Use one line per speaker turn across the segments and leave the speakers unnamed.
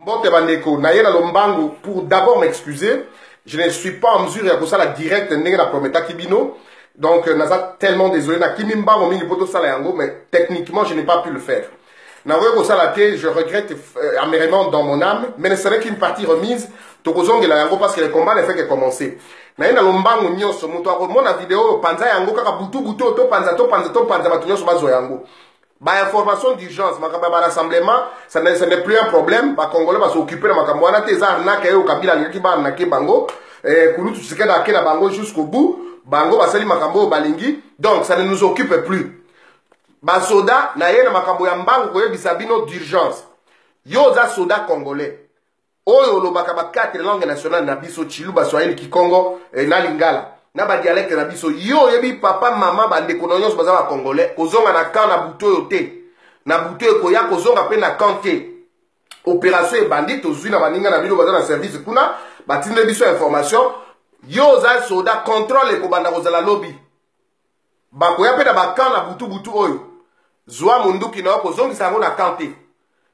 Bote bandeko, Nayena Lombangu, pour d'abord m'excuser, je ne suis pas en mesure de faire la direct ndenge na prometa kibino. Donc, naza tellement désolé, na kimimba mon mingi poto sala yango, mais techniquement, je n'ai pas pu le faire. Nawe ko sala te, je regrette amèrement dans mon âme, mais ne serait qu'une partie remise, tokozonge la yango parce que le combat ne fait que commencer. Nayena Lombangu nyonso, muto akomona vidéo panza yango kaka butu to panza batu nyonso bazo yango. Ba information d'urgence, makamba ba rassemblement, ça n'est plus un problème. Ba Congolais va s'occuper de makamba wana te za na kayo kabila ngaki ba na ke bango, kulu tu sekeda ke na bango jusqu'au bout. Bango ba sali makambo balingi, donc ça ne nous occupe plus. Ba soda na ye na makambo ya mbangu ko yebisa bino d'urgence. Yo za soda congolais. Oyo lobaka ba 4 langues nationales na biso Chiluba, Swahili, Kikongo na Lingala. Na ba dialecte na biso yo yebi papa mama ba ndeko nyonso baza ba congolais kozonga na camp na buto yo te na buto yo koya kozonga pe na camp te opération e bandit ozwi na baninga na bino baza na service kuna batinde biso information yo za soda contrôle ko banda kozala lobby ba koya pe na ba camp na butu oyo zwa munduki na kozongisa yango na camp te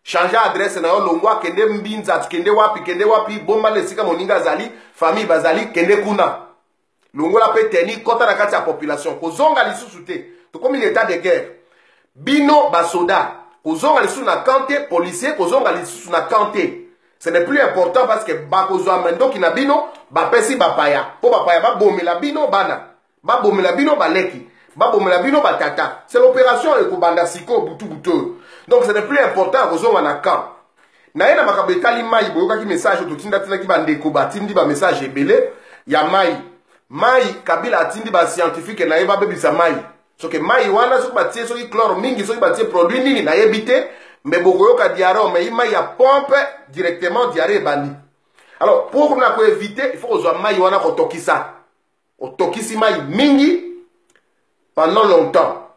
changer adresse na yo longwa kende mbinza kende wapi bomba lesika moninga zali famille bazali kende kuna Longola pe teni kota na kati ya population. Kozonga lisusu te. To comme l'état de guerre. Bino basoda. Kozonga lisusu na kante policier. Kozonga lisusu na kante. Ce n'est plus important parce que bakozwa mendo ki na bino. Bapesi bapaya. Po bapaya babomela bino bana. Babomela bino baleki. Babomela bino batata. C'est l'opération ekobanda siko butu. Donc ce n'est plus important kozonga na camp. Na yena makabetali mai boyoka ki message to tinda tina ki bandeko batindi ba message ebele ya mai. Mai Kabila atindi ba scientifique na yeba bebisa mai. So que mai wana so batie so ki chlore mingi so ki batie produit nini na yebite mais bokoyoka diarrhée mais mai ya pompe directement diarrhée bandi. Alors pour na ko éviter il faut que zo mai wana ko tokisa. O tokisi mai mingi pendant longtemps.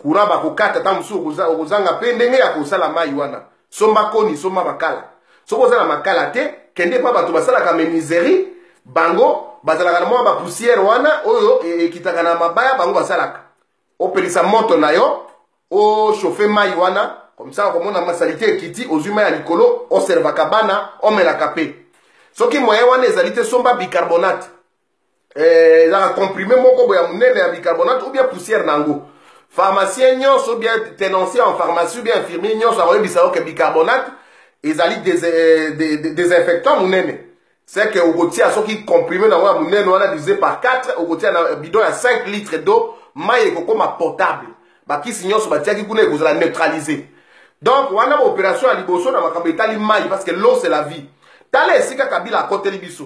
Courant ba ko kata tamusu kozanga pe ndenge ya ko sala mai wana. Somba koni somba makala. So ko sala makala te kende pa bato basala ka misère bango bazalaka na mwa ba poussière wana oyo ekitaka na mabaya bango basalaka opelisa moto na yo o chauffer mai wana comme ça komona masalite ekiti ozuma ya likolo oservaka bana omelaka pe soki moyen wana ezalite somba bicarbonate ezaka comprimé moko boya munene ya bicarbonate ou bien poussière nango pharmacien nyonso ou bien tenancier en pharmacie ou bien infirmier nyonso akoyebisa que bicarbonate ezali désinfectant munene. C'est que au gotia so qui comprimé na wa munene wana divisé par 4 au gotia na bidon ya 5 litres d'eau mai ekokoma potable ba kisi nyonso batiaki kuna ekozala neutraliser. Donc wana ba opération ya liboso na makambo etali mai parce que l'eau c'est la vie. Tala esika Kabila akoteli biso.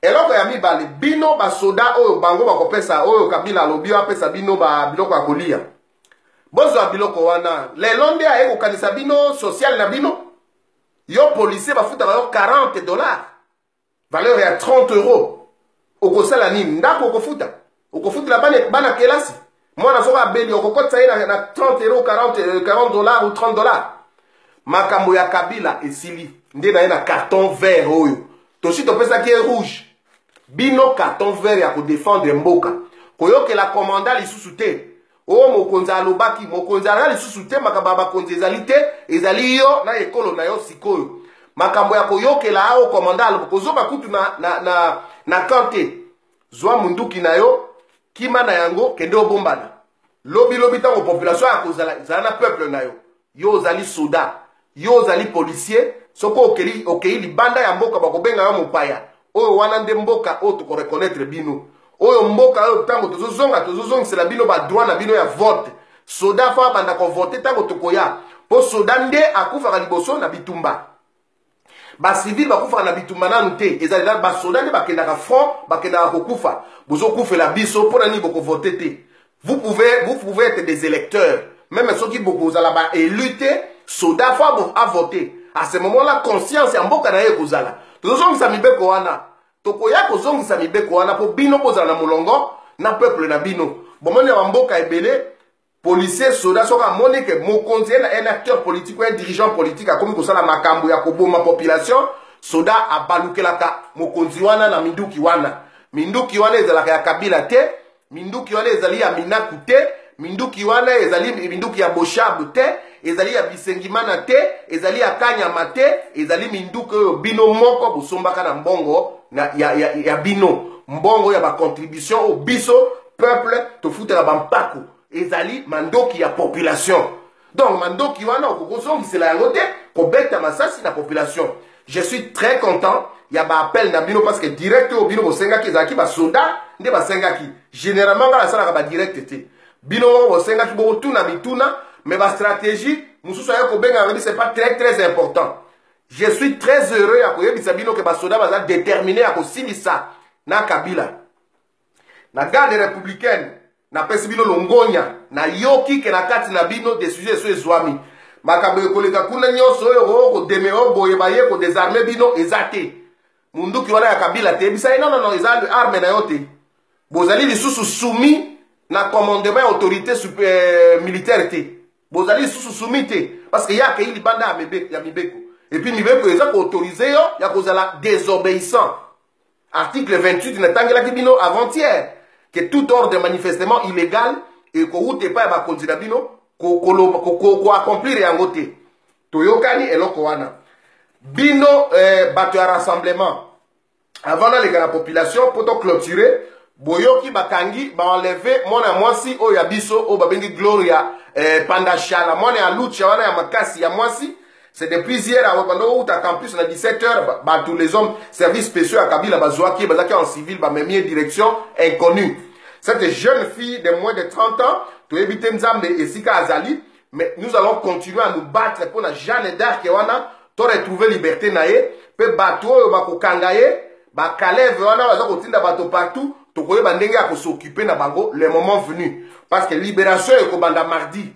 Eloko ya mibale bino ba soda oyo bango bakopesa oyo Kabila alobi apesa bino ba biloko ya kolia. Bozo biloko wana le londe a ekokanisa bino social na bino. Yo policier bafuta ba $40. Valeur ya 30 €. Okosala nini? Ndako okofuta. Okofuta la bana kelasi. Mwana soka beli okokotsa ina na 30 €, $40 ou $30. Makambo ya Kabila esili. Nde na ina carton vert oyo. Toshi topesa ki rouge. Bino carton vert ya ko défendre mboka. Koyoke la commandant lisusu te. O mokonza alobaki mokonza ala lisusu te makamba bakonza ezali te ezali yo na ekolo na yo sikoyo. Makambo ya koyokela ao komandalo kozoba kutu na kante zwa munduki na yo kima na yango kende obombana lobi tango population ya kozala zana peuple na yo yo zali soda yo zali policier soko okei libanda ya mboka bakobenga yo mopaya oyo wana nde mboka oyo toko reconnaître bino oyo mboka oyo tango tozozongisela bino ba droit na bino ya vote soda fa banda ko voter tango tokoya po soda nde akufaka liboso na bitumba. Ba civil bakufa na bitumba nanu te ezali la ba soda nde bakendaka front bakendaka kokufa bozo kufela biso pona ni boko voter te. Vous pouvez être des électeurs même ceux qui boko zala ba éluter soda fa à voter à ce moment là conscience ya mboka na ye kozala tozongisa mibeko wana tokoya kozongisa mibeko wana po bino bozala na molongo na peuple na bino bomone ya mboka ebele. Policier soda soka moni que mokonzi un acteur politique ou un dirigeant politique a comme kosala makambo ya koboma population soda abalukelaka mokonzi wana na minduki wana ezalaka ya Kabila te minduki wana ezali ya Minaku te minduki wana ezali minduki ya Boshabu te, ezali ya Bisengimana te, ezali ya Kanyama te, ezali minduki oyo bino moko bosombaka na mbongo ya bino, mbongo ya ba contribution au biso peuple to futela bampako, ezali mandoki ya population. Donc mandoki wana okokosongisela yango te kobeta masasi na population. Je suis très content. Il y a un appel na bino parce que direct au bino bosengaki ezalaki ba soda nde basengaki. Généralement la sala ba direct te. Bino bosengaki bo tuna mituna mais ba stratégie mususu ya ko benga c'est pas très important. Je suis très heureux ya koyebisa bino que ba soda baza déterminé à ko silisa na Kabila. Na garde républicaine na pesi bino longonya na yoki ke na kati na bino des sujets so ezwami. Makambo ekoleka kuna nyoso oyo ko demeo boye baye ko désarmer bino ezate. Munduki wana ya Kabila te bisa non ezali arme na yote. Bozali lisusu soumis na commandement autorité militaire te. Bozali lisusu soumis te parce que ya ke ili banda ya mibeko. Et puis mibeko eza ko autoriser yo ya kozala désobéissant. Article 28 na tangela bino avant-hier que tout ordre manifestement illégal et ko route pas ba konzila bino ko accomplir yango te. Toyokani eloko wana. Bino bato ya rassemblement avant d'aller à la population pour clôturer boyoki bakangi ba enlever mona mwasi o ya biso o babengi Gloria Pandachala mona ya lucha wana ya makasi ya mwasi. C'est depuis hier à Wabando à campus à 17h bah tous les hommes services spéciaux à Kabila bazouaki bazaki en civil ba même direction inconnue. Cette jeune fille de moins de 30 ans to éviter Nzambe et Sika Azali, mais nous allons continuer à nous battre pour la Jeanne d'Arc et wana to retrouver liberté nae pe bato ba ko kangaye ba kaleve wana baza kotinda bato partout to koyeba ndenge ya ko s'occuper na bango le moment venu parce que libération e ko banda mardi.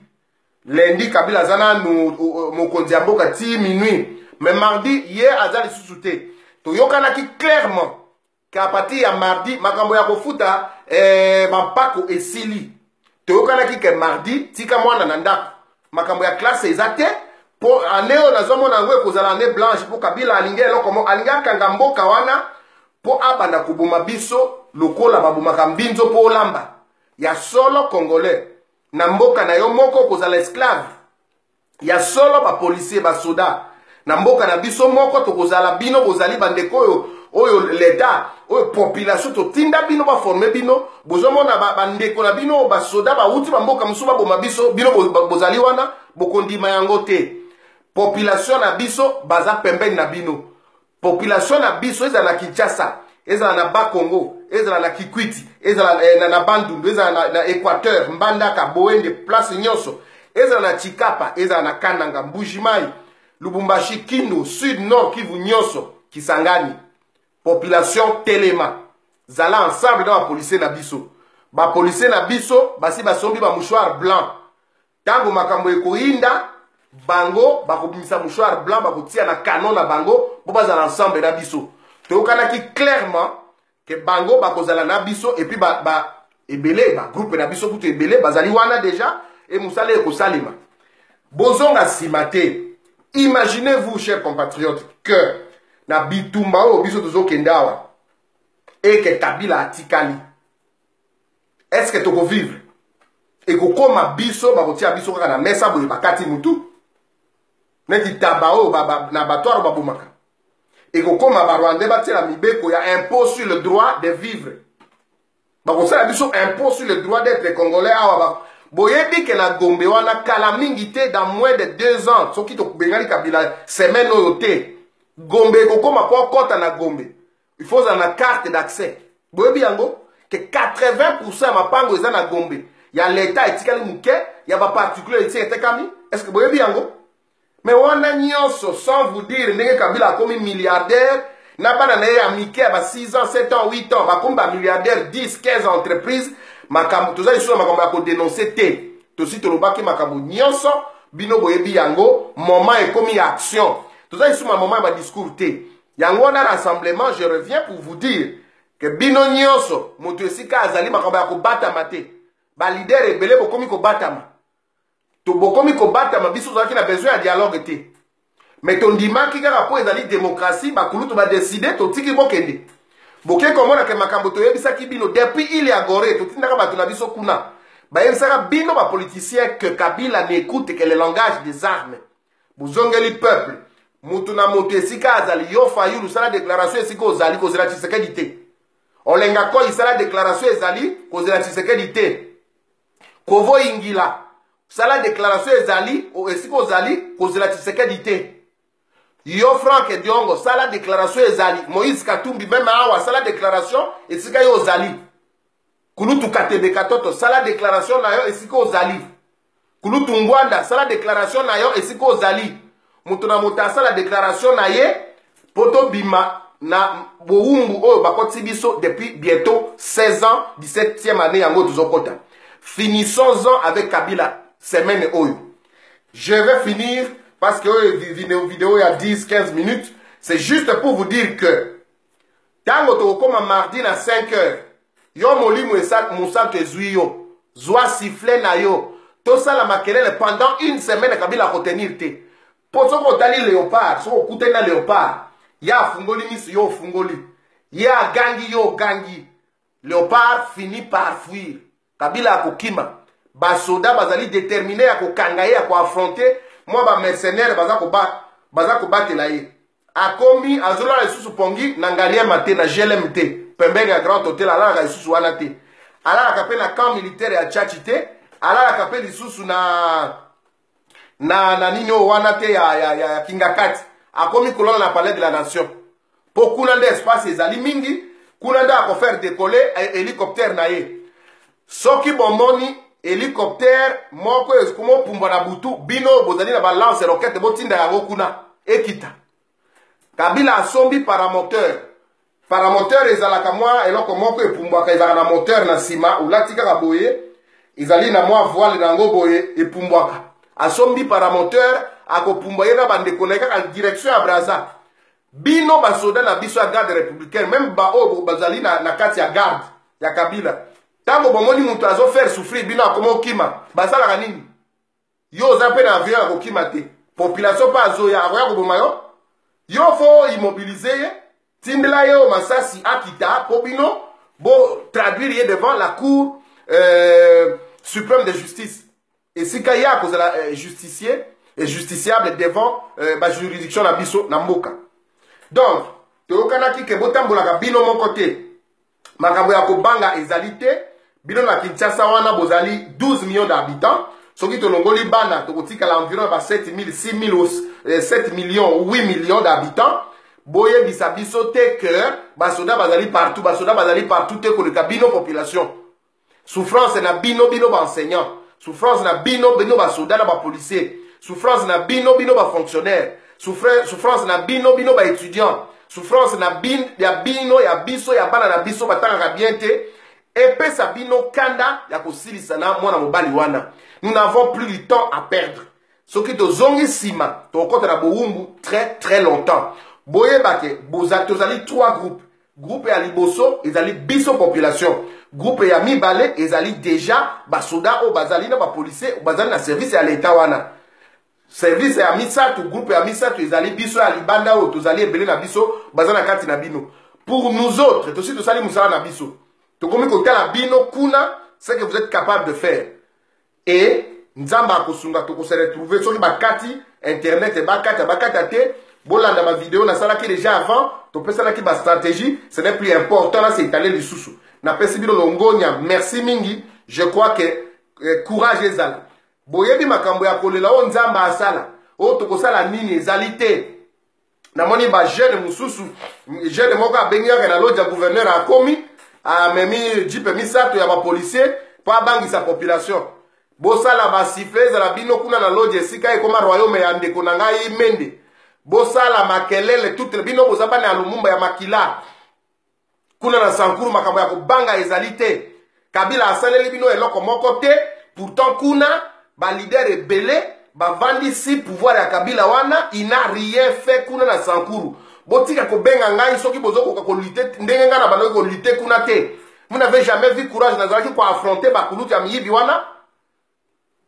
Lundi, Kabila Zana nous mokonzi amboka ti minuit. Mais mardi, hier, Azali sous-souté. To yokana ki clairement qu'à partir ya mardi, makambo ya kofuta mampako esili. To yokana ki ke mardi, tika mwana nanda. Makambo ya classe ezate. Po aneo na zomo na ngwe kozala ane blanche po Kabila alinge lokomo alinga kanga mboka wana po abanda kubuma biso lokola babumaka mbinzo po olamba. Ya solo congolais. Na mboka na yo moko kozala esclave. Ya solo ba policier ba soda. Na mboka na biso moko to kozala bino bozali bandeko oyo l'État, oyo population to tinda bino ba former bino, bozomo na bandeko na bino ba soda ba uti ba mboka musuba bo mabiso bino bozali wana bokondima yango te. Population na biso baza pembeni na bino. Population na biso ezala na Kinshasa, ezala na Bakongo, ezala na Kikwiti, ezala na Bandundu, ezala na Équateur, Mbandaka, Boende, Place Nyonso, ezala na Chikapa, ezala na Kananga, Mbujimai, Lubumbashi, Kindu, Sud, Nord, Kivu, Nyonso, Kisangani. Population Telema. Zala ensemble dans la police na biso. Ba police na biso, basi basombi ba mouchoir blanc. Tango makambo ekoinda, bango, bakobimisa mouchoir blanc, bakotia na canon na bango, bo bazala ensemble na biso. Toyokanaki clairement que bango bakozala na biso et puis ebele ba groupe na biso kutu ebele bazali wana déjà et musale ekosalima. Bozonga simate. Imaginez-vous chers compatriotes que na bitumba o biso tozo kendawa et que Kabila atikali. Est-ce que toko vivre? Et ko koma biso bakotia biso kaka na mesa boye bakati mutu. Neti tabao na batwaro babumaka. Et que comme à Rwanda, il y a impôt sur le droit de vivre. Il y a impôt sur le droit d'être congolais. Boyebi que la Gombe wana calamité dans moins de 2 ans. Ce qui te bengali kabila semaine oyote. Gombe comme à quoi compte na Gombe. Il faut une carte d'accès. Boyebi yango que 80% ma pango est na Gombe. Il y a l'État etikali muke, il y a pas particulier etikali. Est-ce que boyebi yango? Mais on a nyonso sans vous dire que Kabila a comme milliardaire, n'a pas d'année à Mickey à 6 ans, 7 ans, 8 ans, comme un milliardaire, 10, 15 entreprises, tout ça, ils sont dénoncé té. Tout aussi, tout le bas qui m'a nyonso, bino boyebi yango, moment est comme action. Tout ça, ils sont moment ma discours té. Yango on a rassemblement, je reviens pour vous dire que bino nyonso, moto esika azali makamba ko batama té. Ba leader ebele bokomi ko batama. To bokomi ko batama biso zaki na besoin de dialogue te. Mais ton dimaki kaka po ezali démocratie ba kulutu ba décider to tiki bokende. Boke komona ke makambo to yebisa ki bino depuis il y a goré to tindaka bato na biso kuna. bayebisaka bino bapoliticien que Kabila n'écoute que le langage des armes. Bozongeli peuple mutu na moto esika azali yo Fayulu sala déclaration esika ozali kozela Tshisekedi te. Olenga ko isala déclaration ezali kozela Tshisekedi te. Kovo Ingila sala déclaration ezali esika ozali kozela Tshisekedi te. Yo Frank Diongo sala déclaration ezali Moïse Katumbi même awa sala déclaration esika yo ozali. Kulutu Katebe Katoto sala déclaration na yo esika ozali. Kulutu Ngwanda sala déclaration na yo esika ozali. Mutuna mota sala déclaration na ye poto bima na boumbu oyo bakoti biso depuis bientôt 16 ans 17e année yango tuzokota. Finissons-en avec Kabila semaine oyo. Je vais finir parce que vidéo il y a 10-15 minutes. C'est juste pour vous dire que tango tokoma mardi na 5 heures. Yo molimo esat musal te zuyo. Zwa sifflet na yo. Tout ça la makelele pendant une semaine Kabila retenir te. Pour ce qu'on t'a léopard, so koute na léopard. Ya fungoli misu yo fungoli. Ya gangi yo gangi. Léopard finit par fuir. Kabila akokima. Basoda bazali déterminé à kokangaye à affronter. Moi ba mercenaire baza ko batela ye. Akomi azola lisusu pongi nangalia mate na GLMT. Pembeni ya grand hôtel ala lisusu wana te. Ala kapé na camp militaire ya Tchachite. Ala kapé lisusu na nino wana te ya Kingakati. Akomi kolona na palais de la nation. Pour kuna nde espace ezali mingi, kuna nda ako faire décoller hélicoptère na ye. Soki bomoni hélicoptère moko eskumo pumba na butu bino bozali na ba lance roquette botinda yango kuna ekita. Kabila asombi paramoteur. Paramoteur ezalaka mwa eloko moko epumbwaka ezalaka na moteur na sima ulatika ka boye ezali na mwa voile nango boye epumbwaka. Asombi paramoteur akopumba yena bandeko na kaka direction ya Braza. Bino basoda na biso ya garde républicaine même ba o bazali na kati ya garde ya Kabila. Tango bomoni mutu azo faire souffrir bino akomo kima basala nini? Yo zape na avion akokima te. Population pa azoya akoya koboma yo. Yo fo immobiliser tindela yo masasi akita po bino bo traduire ye devant la cour suprême de justice. Et si kaya à cause de la justicier et justiciable devant la juridiction na biso na mboka. Donc, toyokanaki ke botambolaka bino mon côté. Makambo ya kobanga ezalité, bino na Kinshasa wana bozali 12 millions d'habitants. Soki tolongoli bana tokotika la environ 7 000, 6 000, 7 millions, 8 millions d'habitants. Boye bisabiso te que basoda bazali partout te koleka bino population. Souffrance na bino ba enseignant. Souffrance na bino ba soda na ba policier. Souffrance na bino ba fonctionnaire. Souffrance na bino ba étudiant. Souffrance na ya biso ya bana na biso batanga bien te. Epe sa bino kanda ya kosilisa na mwana mobali wana. Nous n'avons plus du temps à perdre. Soki to zongi sima to kota na boumbu très longtemps. Boye bake bozali 3 groupes. Groupe ya liboso ezali biso population. Groupe ya mibale ezali déjà basoda o bazali na ba policier o bazali na service ya l'état wana. Service ya misatu groupe ya misatu ezali biso ya libanda o tozali ebele na biso bazana kati na bino. Pour nous autres, to si to sali musala na biso. To komi kotala bino kuna ce que vous êtes capable de faire. Et nzamba akosunga to ko se retrouver soki bakati internet e bakata te bolanda ma vidéo na sala ki déjà avant to pesala ki ba stratégie, ce n'est plus important là c'est étaler les sous. Na pesi bino longonya merci mingi, je crois que courage ezala. Boyebi makambo ya kolela o nzamba asala o to kosala nini ezalité. Na moni ba jeune mususu jeune moko abenga na lodja gouverneur akomi a memi jipe misato ya ba policier pa bangi sa population. Bosala ba siffler la bino kuna na lodja esika ekoma royaume ya ndeko na ngai mende. Bosala makelele toute bino bozaba na Lumumba ya makila. Kuna na Sankuru makambo ya kobanga ezalité. Kabila asaleli bino eloko moko te, pourtant kuna ba leader rebelle ba vandi si pouvoir ya Kabila wana, il n'a rien fait kuna na Sankuru. Botika ko benga ngai soki bozoko ko lutter ndenge nga na bano ko lutter kuna te. Vous n'avez jamais vu courage na zalaki ko affronter ba kulutu ya miyibi wana.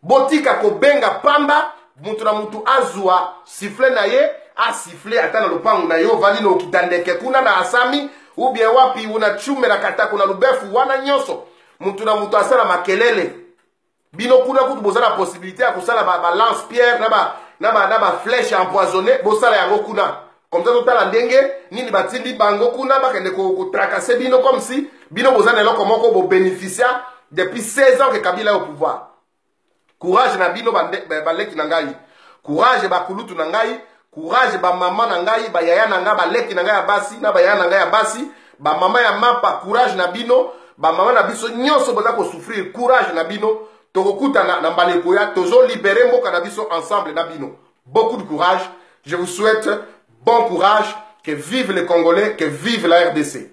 Botika ko benga pamba, mutu na mutu azua siffler na ye, a siffler atana lopangu na yo vali no kitandeke kuna na asami ou bien wapi una chume na katako na lubefu wana nyoso. Mutu na mutu asala makelele. bino kuna kutu boza la possibilité à kosala ba lance pierre na ba flèche empoisonnée bosala yango kuna comme ça totala ndenge nini batindi bango kuna bakende ko tracasser bino comme si bino boza na eloko moko bo bénéficia depuis 16 ans que Kabila est au pouvoir. Courage na bino baleki na ngai, courage ba kulutu na ngai, courage ba mama na ngai, ba yaya na ngai baleki na ngai ya basi na ba yaya na ngai ya basi, ba mama ya mapa courage na bino, ba mama na biso nyonso boza ko souffrir courage na bino. Tokokuta na mbaleko ya tozo libérer mboka na biso ensemble na bino. Beaucoup de courage. Je vous souhaite bon courage. Que vive les Congolais, que vive la RDC.